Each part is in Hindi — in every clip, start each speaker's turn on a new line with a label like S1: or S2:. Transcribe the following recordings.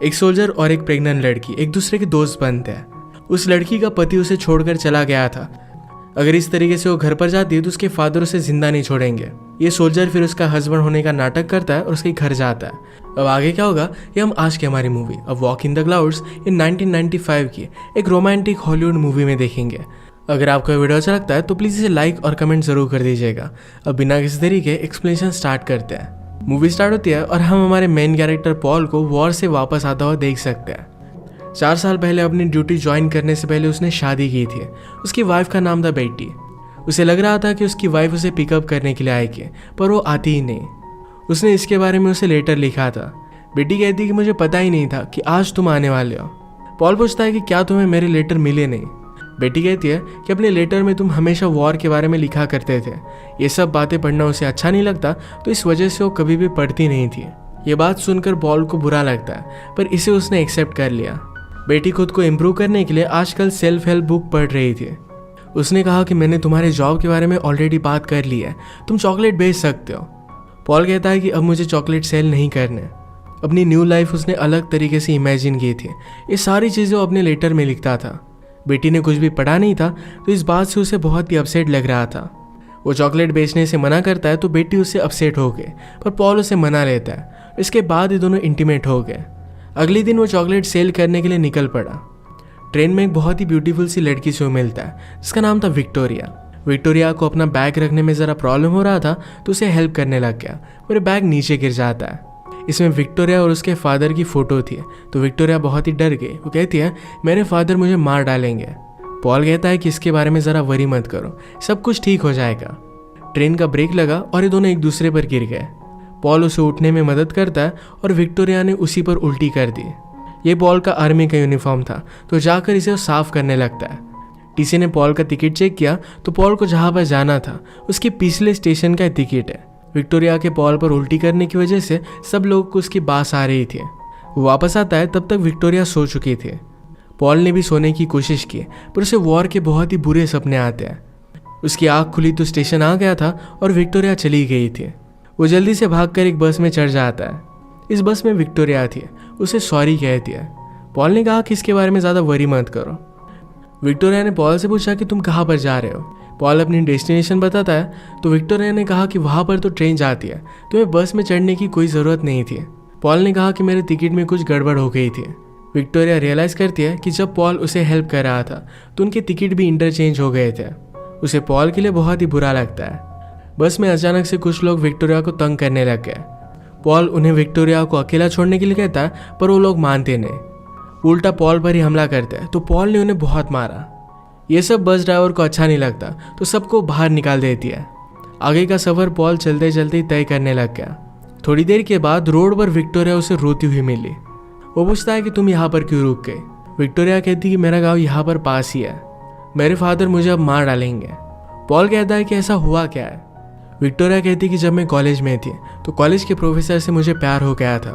S1: एक सोल्जर और एक प्रेग्नेंट लड़की एक दूसरे के दोस्त बनते हैं। उस लड़की का पति उसे छोड़कर चला गया था। अगर इस तरीके से वो घर पर जाती है तो उसके फादर उसे जिंदा नहीं छोड़ेंगे। ये सोल्जर फिर उसका हस्बैंड होने का नाटक करता है और उसके घर जाता है। अब आगे क्या होगा ये हम आज की हमारी movie a walk in the clouds in 1995 की एक रोमांटिक हॉलीवुड मूवी में देखेंगे। अगर आपको ये वीडियो अच्छा लगता है तो प्लीज़ इसे लाइक और कमेंट जरूर कर दीजिएगा। अब बिना किसी तरीके एक्सप्लेनेशन स्टार्ट करते हैं। मूवी स्टार्ट होती है और हम हमारे मेन कैरेक्टर पॉल को वॉर से वापस आता हुआ देख सकते हैं। 4 साल पहले अपनी ड्यूटी ज्वाइन करने से पहले उसने शादी की थी। उसकी वाइफ का नाम था बेटी। उसे लग रहा था कि उसकी वाइफ उसे पिकअप करने के लिए आएगी, पर वो आती ही नहीं। उसने इसके बारे में उसे लेटर लिखा था। बेटी कहती कि मुझे पता ही नहीं था कि आज तुम आने वाले हो। पॉल पूछता है कि क्या तुम्हें मेरे लेटर मिले नहीं। बेटी कहती है कि अपने लेटर में तुम हमेशा वॉर के बारे में लिखा करते थे। ये सब बातें पढ़ना उसे अच्छा नहीं लगता, तो इस वजह से वो कभी भी पढ़ती नहीं थी। ये बात सुनकर पॉल को बुरा लगता है, पर इसे उसने एक्सेप्ट कर लिया। बेटी खुद को इम्प्रूव करने के लिए आजकल सेल्फ हेल्प बुक पढ़ रही थी। उसने कहा कि मैंने तुम्हारे जॉब के बारे में ऑलरेडी बात कर ली है, तुम चॉकलेट बेच सकते हो। पॉल कहता है कि अब मुझे चॉकलेट सेल नहीं करने। अपनी न्यू लाइफ उसने अलग तरीके से इमेजिन की थी। ये सारी चीज़ें वो अपने लेटर में लिखता था। बेटी ने कुछ भी पढ़ा नहीं था, तो इस बात से उसे बहुत ही अपसेट लग रहा था। वो चॉकलेट बेचने से मना करता है तो बेटी उससे अपसेट हो गए, पर पॉल उसे मना लेता है। इसके बाद ये दोनों इंटीमेट हो गए। अगले दिन वो चॉकलेट सेल करने के लिए निकल पड़ा। ट्रेन में एक बहुत ही ब्यूटीफुल सी लड़की से वो मिलता है जिसका नाम था विक्टोरिया। विक्टोरिया को अपना बैग रखने में ज़रा प्रॉब्लम हो रहा था, तो उसे हेल्प करने लग गया। पर बैग नीचे गिर जाता है। इसमें विक्टोरिया और उसके फादर की फ़ोटो थी, तो विक्टोरिया बहुत ही डर गई। वो कहती है मेरे फादर मुझे मार डालेंगे। पॉल कहता है कि इसके बारे में ज़रा वरी मत करो, सब कुछ ठीक हो जाएगा। ट्रेन का ब्रेक लगा और ये दोनों एक दूसरे पर गिर गए। पॉल उसे उठने में मदद करता है और विक्टोरिया ने उसी पर उल्टी कर दी। ये पॉल का आर्मी का यूनिफॉर्म था, तो जाकर इसे साफ करने लगता है। टीसी ने पॉल का टिकट चेक किया तो पॉल को जहाँ पर जाना था उसके पिछले स्टेशन का टिकट है। विक्टोरिया के पॉल पर उल्टी करने की वजह से सब लोगों को उसकी बास आ रही थी। वो वापस आता है तब तक विक्टोरिया सो चुकी थी। पॉल ने भी सोने की कोशिश की, पर उसे वॉर के बहुत ही बुरे सपने आते हैं। उसकी आँख खुली तो स्टेशन आ गया था और विक्टोरिया चली गई थी। वो जल्दी से भागकर एक बस में चढ़ जाता है। इस बस में विक्टोरिया थी, उसे सॉरी कहती है। पॉल ने कहा कि इसके बारे में ज़्यादा वरी मत करो। विक्टोरिया ने पॉल से पूछा कि तुम कहाँ पर जा रहे हो। पॉल अपनी डेस्टिनेशन बताता है, तो विक्टोरिया ने कहा कि वहाँ पर तो ट्रेन जाती है, तुम्हें बस में चढ़ने की कोई ज़रूरत नहीं थी। पॉल ने कहा कि मेरे टिकट में कुछ गड़बड़ हो गई थी। विक्टोरिया रियलाइज करती है कि जब पॉल उसे हेल्प कर रहा था तो उनके टिकट भी इंटरचेंज हो गए थे। उसे पॉल के लिए बहुत ही बुरा लगता है। बस में अचानक से कुछ लोग विक्टोरिया को तंग करने लग गए। पॉल उन्हें विक्टोरिया को अकेला छोड़ने के लिए कहता है, पर वो लोग मानते नहीं, उल्टा पॉल पर ही हमला करते हैं। तो पॉल ने उन्हें बहुत मारा। ये सब बस ड्राइवर को अच्छा नहीं लगता, तो सबको बाहर निकाल देती है। आगे का सफ़र पॉल चलते चलते तय करने लग गया। थोड़ी देर के बाद रोड पर विक्टोरिया उसे रोती हुई मिली। वो पूछता है कि तुम यहाँ पर क्यों रुक गए। विक्टोरिया कहती कि मेरा गाँव यहाँ पर पास ही है, मेरे फादर मुझे अब मार डालेंगे। पॉल कहता है कि ऐसा हुआ क्या है। विक्टोरिया कहती कि जब मैं कॉलेज में थी तो कॉलेज के प्रोफेसर से मुझे प्यार हो गया था।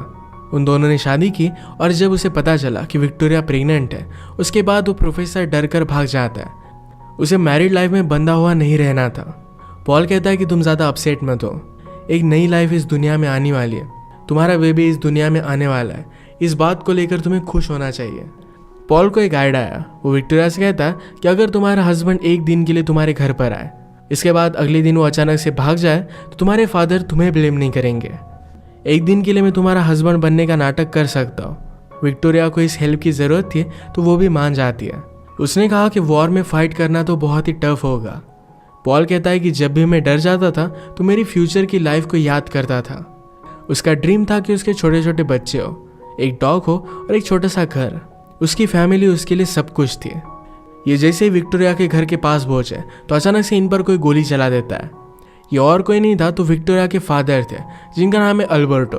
S1: उन दोनों ने शादी की और जब उसे पता चला कि विक्टोरिया प्रेग्नेंट है, उसके बाद वो प्रोफेसर डर कर भाग जाता है। उसे मैरिड लाइफ में बंधा हुआ नहीं रहना था। पॉल कहता है कि तुम ज़्यादा अपसेट मत हो, एक नई लाइफ इस दुनिया में आने वाली है, तुम्हारा बेबी इस दुनिया में आने वाला है, इस बात को लेकर तुम्हें खुश होना चाहिए। पॉल को एक आइडिया आया। वो विक्टोरिया से कहता है कि अगर तुम्हारा हस्बैंड एक दिन के लिए तुम्हारे घर पर आए, इसके बाद अगले दिन वो अचानक से भाग जाए, तो तुम्हारे फादर तुम्हें ब्लेम नहीं करेंगे। एक दिन के लिए मैं तुम्हारा हस्बैंड बनने का नाटक कर सकता हूँ। विक्टोरिया को इस हेल्प की ज़रूरत थी, तो वो भी मान जाती है। उसने कहा कि वॉर में फाइट करना तो बहुत ही टफ होगा। पॉल कहता है कि जब भी मैं डर जाता था तो मेरी फ्यूचर की लाइफ को याद करता था। उसका ड्रीम था कि उसके छोटे छोटे बच्चे हो, एक डॉग हो और एक छोटा सा घर। उसकी फैमिली उसके लिए सब कुछ थी। ये जैसे ही विक्टोरिया के घर के पास पहुंचे तो अचानक से इन पर कोई गोली चला देता है। ये और कोई नहीं था तो विक्टोरिया के फादर थे, जिनका नाम है अल्बर्टो।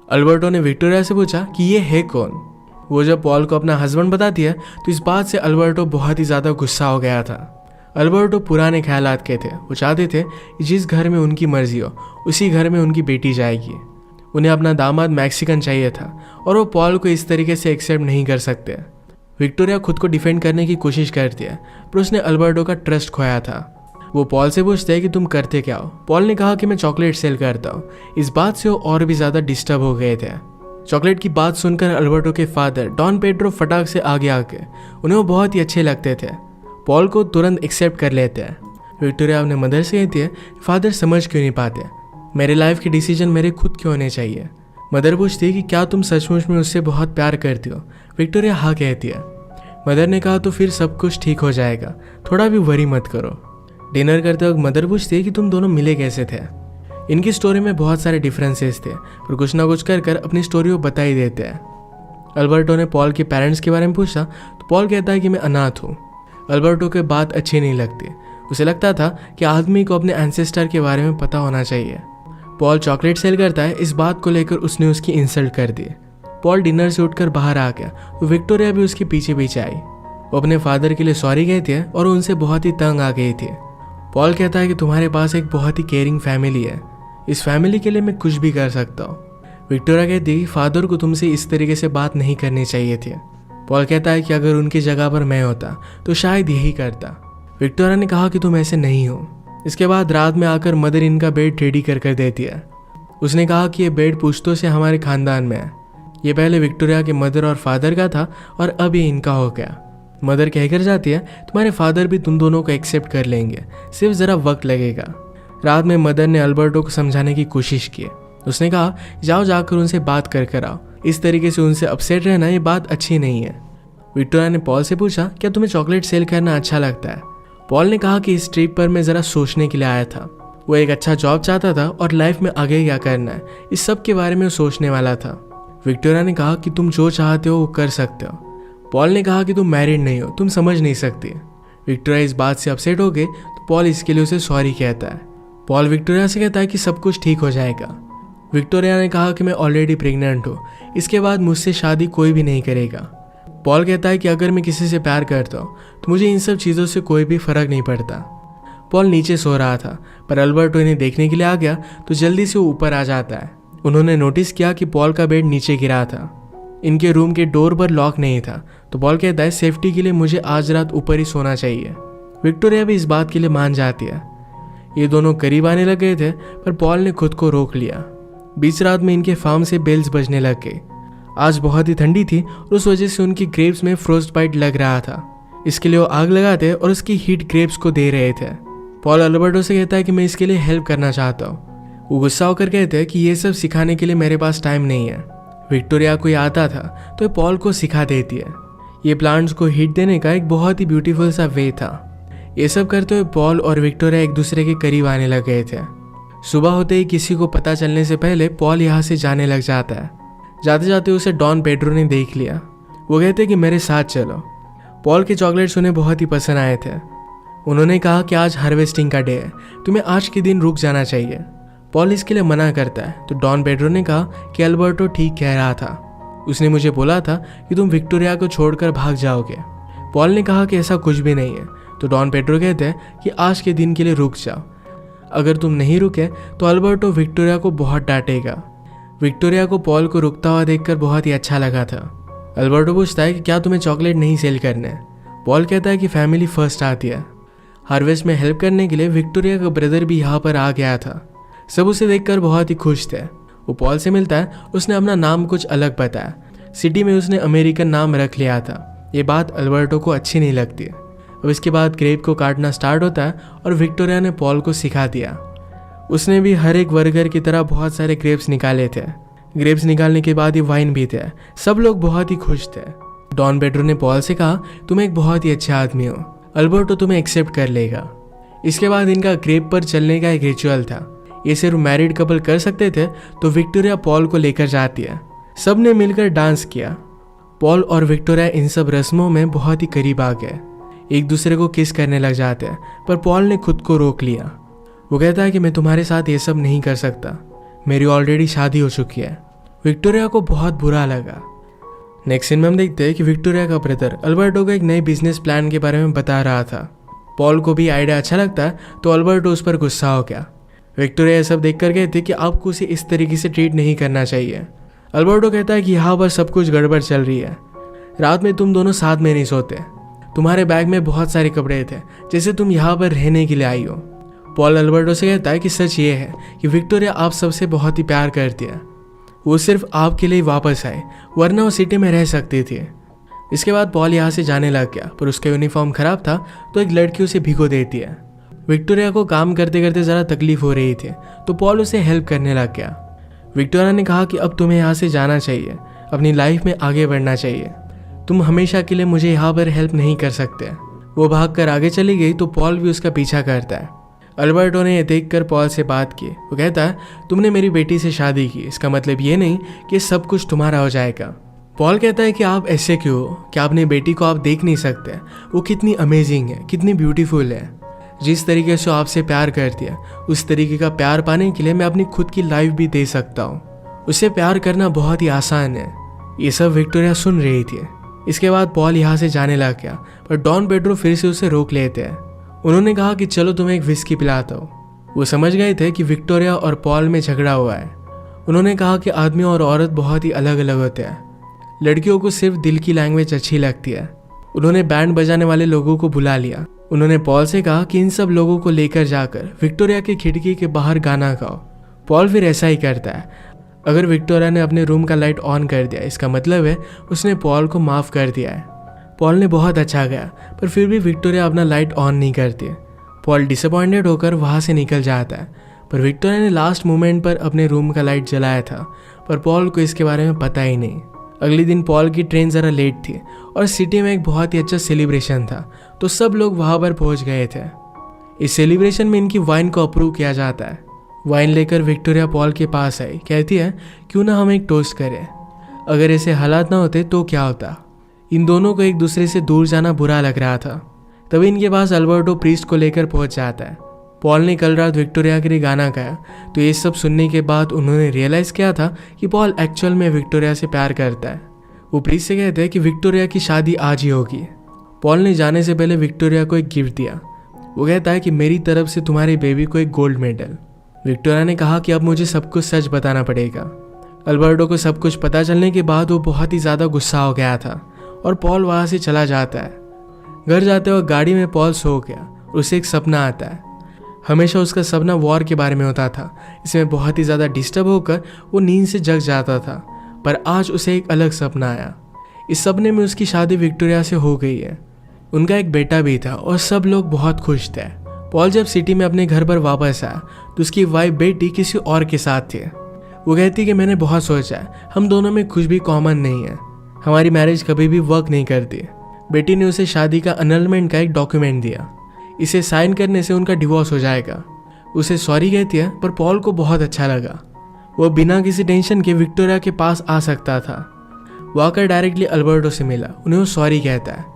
S1: अल्बर्टो ने विक्टोरिया से पूछा कि ये है कौन। वो जब पॉल को अपना हस्बैंड बताती है तो इस बात से अल्बर्टो बहुत ही ज़्यादा गुस्सा हो गया था। अल्बर्टो पुराने ख्यालात के थे। वो चाहते थे कि जिस घर में उनकी मर्जी हो उसी घर में उनकी बेटी जाएगी। उन्हें अपना दामाद मैक्सिकन चाहिए था और वो पॉल को इस तरीके से एक्सेप्ट नहीं कर सकते। विक्टोरिया खुद को डिफेंड करने की कोशिश करती है, पर उसने अल्बर्टो का ट्रस्ट खोया था। वो पॉल से पूछते हैं कि तुम करते क्या हो। पॉल ने कहा कि मैं चॉकलेट सेल करता हूँ। इस बात से वो और भी ज़्यादा डिस्टर्ब हो गए थे। चॉकलेट की बात सुनकर अल्बर्टो के फादर डॉन पेड्रो फटाक से आगे आके उन्हें वो बहुत ही अच्छे लगते थे। पॉल को तुरंत एक्सेप्ट कर लेते हैं। विक्टोरिया अपने मदर से कहती है, फादर समझ क्यों नहीं पाते, मेरे लाइफ के डिसीजन मेरे खुद क्यों होने चाहिए। मदर पूछती है कि क्या तुम सचमुच में उससे बहुत प्यार करती हो। विक्टोरिया हाँ कहती है। मदर ने कहा तो फिर सब कुछ ठीक हो जाएगा, थोड़ा भी वरी मत करो। डिनर करते वक्त मदर पूछती है कि तुम दोनों मिले कैसे थे। इनकी स्टोरी में बहुत सारे डिफरेंसेस थे, पर कुछ ना कुछ कर अपनी स्टोरी को बता ही देते हैं। अल्बर्टो ने पॉल के पेरेंट्स के बारे में पूछा तो पॉल कहता है कि मैं अनाथ हूँ। अल्बर्टो को बात अच्छी नहीं लगती। उसे लगता था कि आदमी को अपने एंसेस्टर के बारे में पता होना चाहिए। पॉल चॉकलेट सेल करता है, इस बात को लेकर उसने उसकी इंसल्ट कर दी। पॉल डिनर से उठकर बाहर आ गया तो विक्टोरिया भी उसके पीछे पीछे आई। वो अपने फादर के लिए सॉरी कहती है और उनसे बहुत ही तंग आ गई थी। पॉल कहता है कि तुम्हारे पास एक बहुत ही केयरिंग फैमिली है, इस फैमिली के लिए मैं कुछ भी कर सकता हूँ। विक्टोरिया कहती है कि फादर को तुमसे इस तरीके से बात नहीं करनी चाहिए थी। पॉल कहता है कि अगर उनकी जगह पर मैं होता तो शायद यही करता। विक्टोरिया ने कहा कि तुम ऐसे नहीं हो। इसके बाद रात में आकर मदर इनका बेड रेडी कर देती है। उसने कहा कि ये बेड पुश्तों से हमारे खानदान में है। ये पहले विक्टोरिया के मदर और फादर का था और अब ये इनका हो गया। मदर कहकर जाती है, तुम्हारे फादर भी तुम दोनों को एक्सेप्ट कर लेंगे, सिर्फ ज़रा वक्त लगेगा। रात में मदर ने अल्बर्टो को समझाने की कोशिश की। उसने कहा, जाओ जाकर उनसे बात कर आओ, इस तरीके से उनसे अपसेट रहना ये बात अच्छी नहीं है। विक्टोरिया ने पॉल से पूछा, क्या तुम्हें चॉकलेट सेल करना अच्छा लगता है। पॉल ने कहा कि इस ट्रिप पर मैं ज़रा सोचने के लिए आया था। वो एक अच्छा जॉब चाहता था और लाइफ में आगे क्या करना है इस सब के बारे में वो सोचने वाला था। विक्टोरिया ने कहा कि तुम जो चाहते हो वो कर सकते हो। पॉल ने कहा कि तुम मैरिड नहीं हो, तुम समझ नहीं सकती। विक्टोरिया इस बात से अपसेट हो गई तो पॉल इसके लिए उसे सॉरी कहता है। पॉल विक्टोरिया से कहता है कि सब कुछ ठीक हो जाएगा। विक्टोरिया ने कहा कि मैं ऑलरेडी प्रेग्नेंट हूँ, इसके बाद मुझसे शादी कोई भी नहीं करेगा। पॉल कहता है कि अगर मैं किसी से प्यार करता हूँ तो मुझे इन सब चीज़ों से कोई भी फर्क नहीं पड़ता। पॉल नीचे सो रहा था पर अल्बर्टो इन्हें देखने के लिए आ गया तो जल्दी से वो ऊपर आ जाता है। उन्होंने नोटिस किया कि पॉल का बेड नीचे गिरा था। इनके रूम के डोर पर लॉक नहीं था तो पॉल कहता है, सेफ्टी के लिए मुझे आज रात ऊपर ही सोना चाहिए। विक्टोरिया भी इस बात के लिए मान जाती है। ये दोनों करीब आने लग गए थे पर पॉल ने खुद को रोक लिया। बीच रात में इनके फार्म से बेल्स बजने लग गए। आज बहुत ही ठंडी थी और उस वजह से उनकी ग्रेप्स में फ्रोस्ट बाइट लग रहा था। इसके लिए वो आग लगाते और उसकी हीट ग्रेप्स को दे रहे थे। पॉल अल्बर्टो से कहता है कि मैं इसके लिए हेल्प करना चाहता हूँ। वो गुस्सा होकर कहते हैं कि ये सब सिखाने के लिए मेरे पास टाइम नहीं है। विक्टोरिया को ये आता था तो पॉल को सिखा देती है। ये प्लांट्स को हीट देने का एक बहुत ही ब्यूटीफुल सा वे था। ये सब करते हुए पॉल और विक्टोरिया एक दूसरे के करीब आने लग गए थे। सुबह होते ही किसी को पता चलने से पहले पॉल यहाँ से जाने लग जाता है। जाते जाते उसे डॉन पेड्रो ने देख लिया। वो कहते कि मेरे साथ चलो। पॉल के चॉकलेट्स उन्हें बहुत ही पसंद आए थे। उन्होंने कहा कि आज हार्वेस्टिंग का डे है, तुम्हें आज के दिन रुक जाना चाहिए। पॉल इसके लिए मना करता है तो डॉन पेड्रो ने कहा कि अल्बर्टो ठीक कह रहा था, उसने मुझे बोला था कि तुम विक्टोरिया को छोड़कर भाग जाओगे। पॉल ने कहा कि ऐसा कुछ भी नहीं है तो डॉन पेड्रो कहते हैं कि आज के दिन के लिए रुक जाओ, अगर तुम नहीं रुके तो अल्बर्टो विक्टोरिया को बहुत डांटेगा। विक्टोरिया को पॉल को रुकता हुआ देखकर बहुत ही अच्छा लगा था। अल्बर्टो पूछता है कि क्या तुम्हें चॉकलेट नहीं सेल करने। पॉल कहता है कि फैमिली फर्स्ट आती है। हार्वेस्ट में हेल्प करने के लिए विक्टोरिया का ब्रदर भी यहाँ पर आ गया था। सब उसे देखकर बहुत ही खुश थे। वो पॉल से मिलता है, उसने अपना नाम कुछ अलग बताया। सिटी में उसने अमेरिकन नाम रख लिया था। ये बात अल्बर्टो को अच्छी नहीं लगती। अब इसके बाद ग्रेप को काटना स्टार्ट होता है और विक्टोरिया ने पॉल को सिखा दिया। उसने भी हर एक वर्कर की तरह बहुत सारे ग्रेप्स निकाले थे। ग्रेप्स निकालने के बाद ही वाइन भी थे। सब लोग बहुत ही खुश थे। डॉन पेड्रो ने पॉल से कहा, तुम एक बहुत ही अच्छे आदमी हो, अल्बर्टो तुम्हें एक्सेप्ट कर लेगा। इसके बाद इनका ग्रेप पर चलने का एक रिचुअल था। ये सिर्फ मैरिड कपल कर सकते थे तो विक्टोरिया पॉल को लेकर जाती है। सब ने मिलकर डांस किया। पॉल और विक्टोरिया इन सब रस्मों में बहुत ही करीब आ गए। एक दूसरे को किस करने लग जाते हैं पर पॉल ने खुद को रोक लिया। वो कहता है कि मैं तुम्हारे साथ ये सब नहीं कर सकता, मेरी ऑलरेडी शादी हो चुकी है। विक्टोरिया को बहुत बुरा लगा। नेक्स्ट सीन में हम देखते हैं कि विक्टोरिया का ब्रदर अल्बर्टो को एक नए बिजनेस प्लान के बारे में बता रहा था। पॉल को भी आइडिया अच्छा लगता है तो अल्बर्टो उस पर गुस्सा हो गया। विक्टोरिया ये सब देखकर कहती कि आपको उसे इस तरीके से ट्रीट नहीं करना चाहिए। अल्बर्टो कहता है कि यहाँ पर सब कुछ गड़बड़ चल रही है। रात में तुम दोनों साथ में नहीं सोते, तुम्हारे बैग में बहुत सारे कपड़े थे जैसे तुम यहाँ पर रहने के लिए आई हो। पॉल अल्बर्टो से कहता है कि सच ये है कि विक्टोरिया आप सबसे बहुत ही प्यार करती है। वो सिर्फ आपके लिए वापस आए, वरना वो सिटी में रह सकती थी। इसके बाद पॉल यहाँ से जाने लग गया, पर उसका यूनिफॉर्म खराब था तो एक लड़की उसे भिगो देती है। विक्टोरिया को काम करते करते ज़रा तकलीफ हो रही थी तो पॉल उसे हेल्प करने लग गया। विक्टोरिया ने कहा कि अब तुम्हें यहाँ से जाना चाहिए, अपनी लाइफ में आगे बढ़ना चाहिए, तुम हमेशा के लिए मुझे यहाँ पर हेल्प नहीं कर सकते। वो भागकर आगे चली गई तो पॉल भी उसका पीछा करता है। अल्बर्टो ने यह देखकर पॉल से बात की। वो कहता है, तुमने मेरी बेटी से शादी की, इसका मतलब ये नहीं कि सब कुछ तुम्हारा हो जाएगा। पॉल कहता है कि आप ऐसे क्यों हो, क्या अपनी बेटी को आप देख नहीं सकते? वो कितनी अमेजिंग है, कितनी ब्यूटीफुल है। जिस तरीके से आपसे प्यार करती है उस तरीके का प्यार पाने के लिए मैं अपनी खुद की लाइफ भी दे सकता हूँ। उससे प्यार करना बहुत ही आसान है। ये सब विक्टोरिया सुन रही थी। इसके बाद पॉल यहाँ से जाने लग गया, पर डॉन पेड्रो फिर से उसे रोक लेते हैं। उन्होंने कहा कि चलो तुम्हें एक विस्की पिलाता हूँ। वो समझ गए थे कि विक्टोरिया और पॉल में झगड़ा हुआ है। उन्होंने कहा कि आदमी और औरत बहुत ही अलग अलग होते हैं, लड़कियों को सिर्फ दिल की लैंग्वेज अच्छी लगती है। उन्होंने बैंड बजाने वाले लोगों को बुला लिया। उन्होंने पॉल से कहा कि इन सब लोगों को लेकर जाकर विक्टोरिया की खिड़की के बाहर गाना गाओ। पॉल फिर ऐसा ही करता है। अगर विक्टोरिया ने अपने रूम का लाइट ऑन कर दिया, इसका मतलब है उसने पॉल को माफ़ कर दिया है। पॉल ने बहुत अच्छा गया, पर फिर भी विक्टोरिया अपना लाइट ऑन नहीं करती। पॉल डिसअपॉइंटेड होकर वहाँ से निकल जाता है, पर विक्टोरिया ने लास्ट मोमेंट पर अपने रूम का लाइट जलाया था, पर पॉल को इसके बारे में पता ही नहीं। अगले दिन पॉल की ट्रेन ज़रा लेट थी और सिटी में एक बहुत ही अच्छा सेलिब्रेशन था, तो सब लोग वहाँ पर पहुँच गए थे। इस सेलिब्रेशन में इनकी वाइन को अप्रूव किया जाता है। वाइन लेकर विक्टोरिया पॉल के पास आई, कहती है, क्यों ना हम एक टोस्ट करें? अगर ऐसे हालात ना होते तो क्या होता? इन दोनों को एक दूसरे से दूर जाना बुरा लग रहा था। तभी इनके पास अल्बर्टो प्रीस्ट को लेकर पहुंच जाता है। पॉल ने कल रात विक्टोरिया के लिए गाना गाया, तो ये सब सुनने के बाद उन्होंने रियलाइज़ किया था कि पॉल एक्चुअल में विक्टोरिया से प्यार करता है। वो प्रीस्ट से कहते हैं कि विक्टोरिया की शादी आज ही होगी। पॉल ने जाने से पहले विक्टोरिया को एक गिफ्ट दिया। वो कहता है कि मेरी तरफ से तुम्हारी बेबी को एक गोल्ड मेडल। विक्टोरिया ने कहा कि अब मुझे सब कुछ सच बताना पड़ेगा। अल्बर्टो को सब कुछ पता चलने के बाद वो बहुत ही ज़्यादा गुस्सा हो गया था और पॉल वहाँ से चला जाता है। घर जाते वक्त गाड़ी में पॉल सो गया और उसे एक सपना आता है। हमेशा उसका सपना वॉर के बारे में होता था। इसमें बहुत ही ज़्यादा डिस्टर्ब होकर वो नींद से जग जाता था, पर आज उसे एक अलग सपना आया। इस सपने में उसकी शादी विक्टोरिया से हो गई है। उनका एक बेटा भी था और सब लोग बहुत खुश थे। पॉल जब सिटी में अपने घर पर वापस आया तो उसकी वाइफ बेटी किसी और के साथ थी। वो कहती कि मैंने बहुत सोचा है, हम दोनों में कुछ भी कॉमन नहीं है, हमारी मैरिज कभी भी वर्क नहीं करती। बेटी ने उसे शादी का अनलमेंट का एक डॉक्यूमेंट दिया। इसे साइन करने से उनका डिवोर्स हो जाएगा। उसे सॉरी कहती है, पर पॉल को बहुत अच्छा लगा। वो बिना किसी टेंशन के विक्टोरिया के पास आ सकता था। वो आकर डायरेक्टली अल्बर्टो से मिला, उन्हें वो सॉरी कहता है।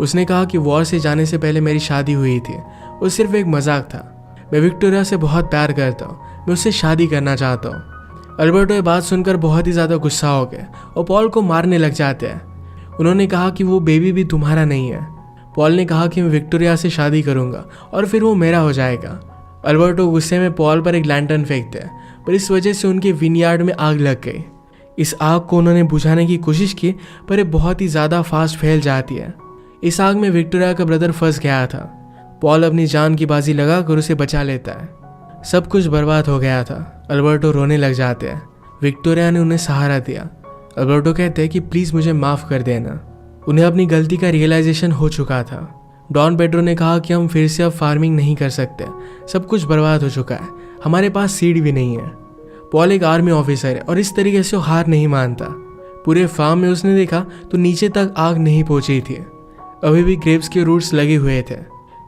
S1: उसने कहा कि वॉर से जाने से पहले मेरी शादी हुई थी, वो सिर्फ एक मजाक था। मैं विक्टोरिया से बहुत प्यार करता हूँ, मैं उससे शादी करना चाहता हूँ। अल्बर्टो ये बात सुनकर बहुत ही ज़्यादा गुस्सा हो गए और पॉल को मारने लग जाते हैं। उन्होंने कहा कि वो बेबी भी तुम्हारा नहीं है। पॉल ने कहा कि मैं विक्टोरिया से शादी करूँगा और फिर वो मेरा हो जाएगा। अल्बर्टो गुस्से में पॉल पर एक लैंटर्न फेंकते हैं, पर इस वजह से उनके विनयार्ड में आग लग गई। इस आग को उन्होंने बुझाने की कोशिश की, पर ये बहुत ही ज़्यादा फास्ट फैल जाती है। इस आग में विक्टोरिया का ब्रदर फंस गया था। पॉल अपनी जान की बाजी लगाकर उसे बचा लेता है। सब कुछ बर्बाद हो गया था। अल्बर्टो रोने लग जाते हैं। विक्टोरिया ने उन्हें सहारा दिया। अल्बर्टो कहते हैं कि प्लीज़ मुझे माफ़ कर देना। उन्हें अपनी गलती का रियलाइजेशन हो चुका था। डॉन पेड्रो ने कहा कि हम फिर से अब फार्मिंग नहीं कर सकते, सब कुछ बर्बाद हो चुका है, हमारे पास सीड भी नहीं है। पॉल एक आर्मी ऑफिसर है और इस तरीके से वो हार नहीं मानता। पूरे फार्म में उसने देखा तो नीचे तक आग नहीं पहुंची थी, अभी भी ग्रेप्स के रूट्स लगे हुए थे।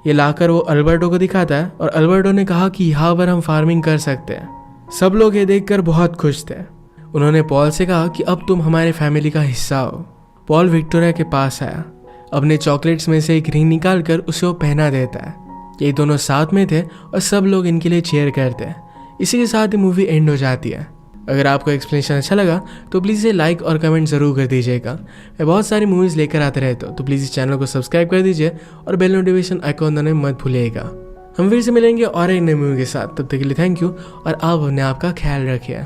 S1: ये लाकर वो अल्बर्टो को दिखाता है और अल्बर्टो ने कहा कि यहाँ पर हम फार्मिंग कर सकते हैं। सब लोग ये देखकर बहुत खुश थे। उन्होंने पॉल से कहा कि अब तुम हमारे फैमिली का हिस्सा हो। पॉल विक्टोरिया के पास आया, अपने चॉकलेट्स में से एक रिंग निकाल कर उसे वो पहना देता है। ये दोनों साथ में थे और सब लोग इनके लिए चीयर करते हैं। इसी के साथ ही मूवी एंड हो जाती है। अगर आपको एक्सप्लेनेशन अच्छा लगा तो प्लीज़ इसे लाइक और कमेंट ज़रूर कर दीजिएगा। मैं बहुत सारी मूवीज़ लेकर आते रहता हूँ, तो प्लीज़ इस चैनल को सब्सक्राइब कर दीजिए और बेल नोटिफिकेशन आइकॉन दबाना मत भूलिएगा। हम फिर से मिलेंगे और एक नई मूवी के साथ। तब तक के लिए थैंक यू और आप अपने आप का ख्याल रखिए।